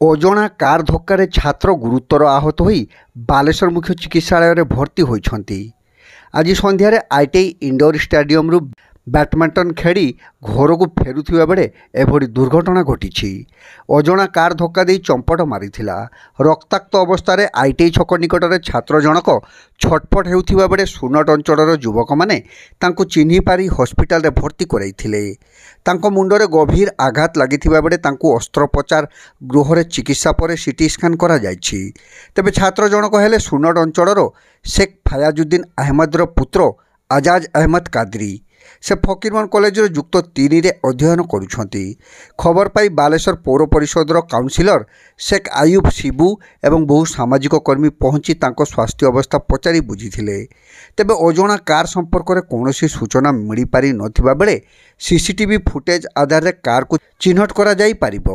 ଅଜଣା କାର୍ ଧକ୍କାରେ ଛାତ୍ର ଗୁରୁତର ଆହତ ହୋଇ ବାଲେଶ୍ୱର ମୁଖ୍ୟ ଚିକିତ୍ସାଳୟରେ ଭର୍ତ୍ତି ହୋଇଛନ୍ତି। ଆଜି ସନ୍ଧ୍ୟାରେ ଆଇଟିଆଇ ଇଣ୍ଡୋର ଷ୍ଟାଡିୟମରୁ ବ୍ୟାଡମିଣ୍ଟନ ଖେଳି ଘରକୁ ଫେରୁଥିବା ବେଳେ ଏଭଳି ଦୁର୍ଘଟଣା ଘଟିଛି। ଅଜଣା କାର୍ ଧକ୍କା ଦେଇ ଚମ୍ପଟ ମାରିଥିଲା। ରକ୍ତାକ୍ତ ଅବସ୍ଥାରେ ଆଇଟିଆଇ ଛକ ନିକଟରେ ଛାତ୍ର ଜଣକ ଛଟପଟ ହେଉଥିବା ବେଳେ ସୁନଟ ଅଞ୍ଚଳର ଯୁବକମାନେ ତାଙ୍କୁ ଚିହ୍ନି ପାରି ହସ୍ପିଟାଲରେ ଭର୍ତ୍ତି କରାଇଥିଲେ। ତାଙ୍କ ମୁଣ୍ଡରେ ଗଭୀର ଆଘାତ ଲାଗିଥିବା ବେଳେ ତାଙ୍କୁ ଅସ୍ତ୍ରୋପଚାର ଗୃହରେ ଚିକିତ୍ସା ପରେ ସିଟି ସ୍କାନ୍ କରାଯାଇଛି। ତେବେ ଛାତ୍ର ଜଣକ ହେଲେ ସୁନଟ ଅଞ୍ଚଳର ଶେଖ ଫାୟାଜୁଦ୍ଦିନ ଆହମଦର ପୁତ୍ର ଆଜାଜ ଅହମଦ କାଦ୍ରି। ସେ ଫକୀରମୋହନ କଲେଜର ଯୁକ୍ତ 3ରେ ଅଧ୍ୟୟନ କରୁଛନ୍ତି। ଖବର ପାଇ ବାଲେଶ୍ୱର ପୌର ପରିଷଦର କାଉନସିଲର ଶେଖ ଆୟୁବ ଶିବୁ ଏବଂ ବହୁ ସାମାଜିକ କର୍ମୀ ପହଞ୍ଚି ତାଙ୍କ ସ୍ୱାସ୍ଥ୍ୟ ଅବସ୍ଥା ପଚାରି ବୁଝିଥିଲେ। ତେବେ ଅଜଣା କାର୍ ସମ୍ପର୍କରେ କୌଣସି ସୂଚନା ମିଳିପାରି ନଥିବା ବେଳେ ସିସିଟିଭି ଫୁଟେଜ୍ ଆଧାରରେ କାର୍କୁ ଚିହ୍ନଟ କରାଯାଇପାରିବ।